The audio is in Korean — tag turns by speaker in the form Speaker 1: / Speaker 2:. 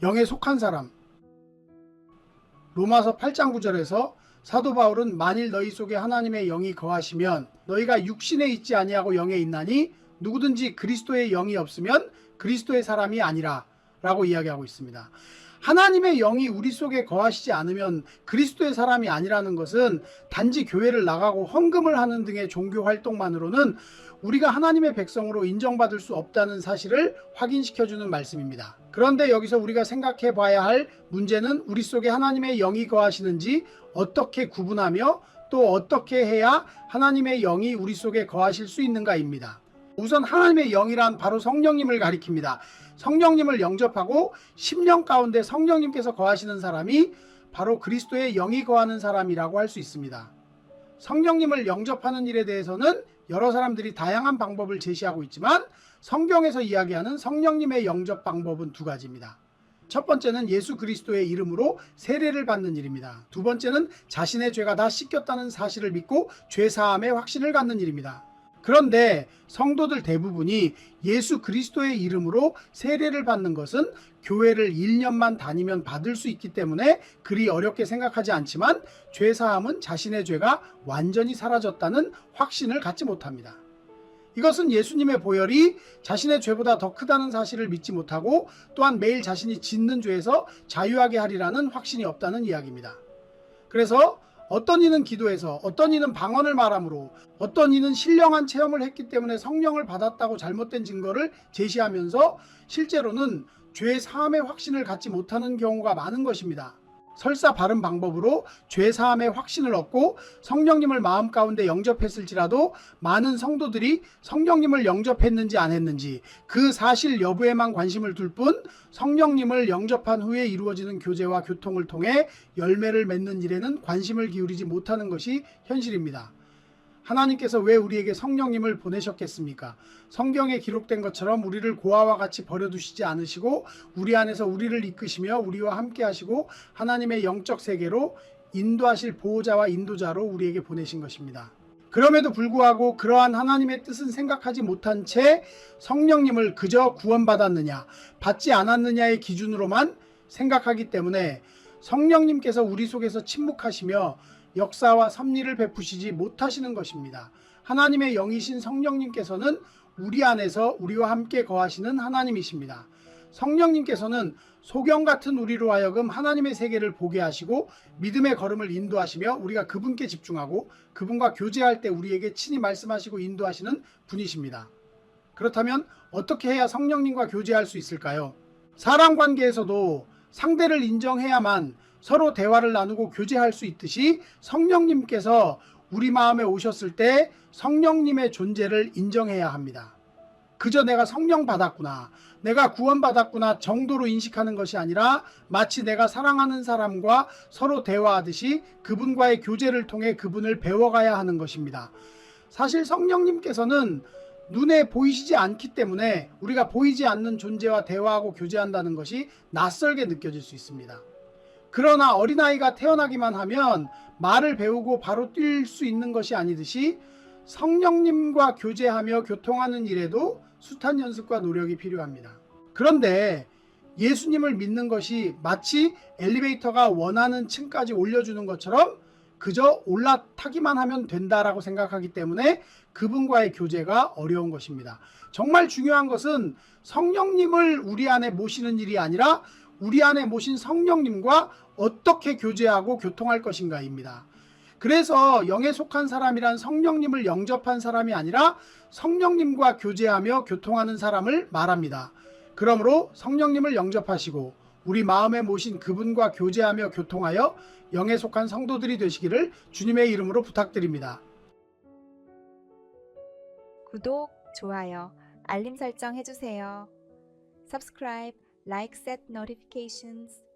Speaker 1: 영에 속한 사람. 로마서 8장 9절에서 사도 바울은 만일 너희 속에 하나님의 영이 거하시면 너희가 육신에 있지 아니하고 영에 있나니 누구든지 그리스도의 영이 없으면 그리스도의 사람이 아니라 라고 이야기하고 있습니다. 하나님의 영이 우리 속에 거하시지 않으면 그리스도의 사람이 아니라는 것은 단지 교회를 나가고 헌금을 하는 등의 종교 활동만으로는 우리가 하나님의 백성으로 인정받을 수 없다는 사실을 확인시켜주는 말씀입니다. 그런데 여기서 우리가 생각해 봐야 할 문제는 우리 속에 하나님의 영이 거하시는지 어떻게 구분하며 또 어떻게 해야 하나님의 영이 우리 속에 거하실 수 있는가입니다. 우선 하나님의 영이란 바로 성령님을 가리킵니다. 성령님을 영접하고 10년 가운데 성령님께서 거하시는 사람이 바로 그리스도의 영이 거하는 사람이라고 할 수 있습니다. 성령님을 영접하는 일에 대해서는 여러 사람들이 다양한 방법을 제시하고 있지만 성경에서 이야기하는 성령님의 영접 방법은 두 가지입니다. 첫 번째는 예수 그리스도의 이름으로 세례를 받는 일입니다. 두 번째는 자신의 죄가 다 씻겼다는 사실을 믿고 죄사함의 확신을 갖는 일입니다. 그런데 성도들 대부분이 예수 그리스도의 이름으로 세례를 받는 것은 교회를 1년만 다니면 받을 수 있기 때문에 그리 어렵게 생각하지 않지만 죄사함은 자신의 죄가 완전히 사라졌다는 확신을 갖지 못합니다. 이것은 예수님의 보혈이 자신의 죄보다 더 크다는 사실을 믿지 못하고 또한 매일 자신이 짓는 죄에서 자유하게 하리라는 확신이 없다는 이야기입니다. 그래서 어떤 이는 기도해서 어떤 이는 방언을 말함으로 어떤 이는 신령한 체험을 했기 때문에 성령을 받았다고 잘못된 증거를 제시하면서 실제로는 죄 사함의 확신을 갖지 못하는 경우가 많은 것입니다. 설사 바른 방법으로 죄 사함의 확신을 얻고 성령님을 마음 가운데 영접했을지라도 많은 성도들이 성령님을 영접했는지 안 했는지 그 사실 여부에만 관심을 둘 뿐 성령님을 영접한 후에 이루어지는 교제와 교통을 통해 열매를 맺는 일에는 관심을 기울이지 못하는 것이 현실입니다. 하나님께서 왜 우리에게 성령님을 보내셨겠습니까? 성경에 기록된 것처럼 우리를 고아와 같이 버려두시지 않으시고 우리 안에서 우리를 이끄시며 우리와 함께 하시고 하나님의 영적 세계로 인도하실 보호자와 인도자로 우리에게 보내신 것입니다. 그럼에도 불구하고 그러한 하나님의 뜻은 생각하지 못한 채 성령님을 그저 구원받았느냐, 받지 않았느냐의 기준으로만 생각하기 때문에 성령님께서 우리 속에서 침묵하시며 역사와 섭리를 베푸시지 못하시는 것입니다. 하나님의 영이신 성령님께서는 우리 안에서 우리와 함께 거하시는 하나님이십니다. 성령님께서는 소경 같은 우리로 하여금 하나님의 세계를 보게 하시고 믿음의 걸음을 인도하시며 우리가 그분께 집중하고 그분과 교제할 때 우리에게 친히 말씀하시고 인도하시는 분이십니다. 그렇다면 어떻게 해야 성령님과 교제할 수 있을까요? 사람 관계에서도 상대를 인정해야만 서로 대화를 나누고 교제할 수 있듯이 성령님께서 우리 마음에 오셨을 때 성령님의 존재를 인정해야 합니다. 그저 내가 성령 받았구나, 내가 구원받았구나 정도로 인식하는 것이 아니라 마치 내가 사랑하는 사람과 서로 대화하듯이 그분과의 교제를 통해 그분을 배워가야 하는 것입니다. 사실 성령님께서는 눈에 보이시지 않기 때문에 우리가 보이지 않는 존재와 대화하고 교제한다는 것이 낯설게 느껴질 수 있습니다. 그러나 어린아이가 태어나기만 하면 말을 배우고 바로 뛸 수 있는 것이 아니듯이 성령님과 교제하며 교통하는 일에도 숱한 연습과 노력이 필요합니다. 그런데 예수님을 믿는 것이 마치 엘리베이터가 원하는 층까지 올려주는 것처럼 그저 올라타기만 하면 된다라고 생각하기 때문에 그분과의 교제가 어려운 것입니다. 정말 중요한 것은 성령님을 우리 안에 모시는 일이 아니라 우리 안에 모신 성령님과 어떻게 교제하고 교통할 것인가입니다. 그래서 영에 속한 사람이란 성령님을 영접한 사람이 아니라 성령님과 교제하며 교통하는 사람을 말합니다. 그러므로 성령님을 영접하시고 우리 마음에 모신 그분과 교제하며 교통하여 영에 속한 성도들이 되시기를 주님의 이름으로 부탁드립니다.
Speaker 2: 구독, 좋아요, 알림 설정 해주세요. Subscribe, like, set notifications.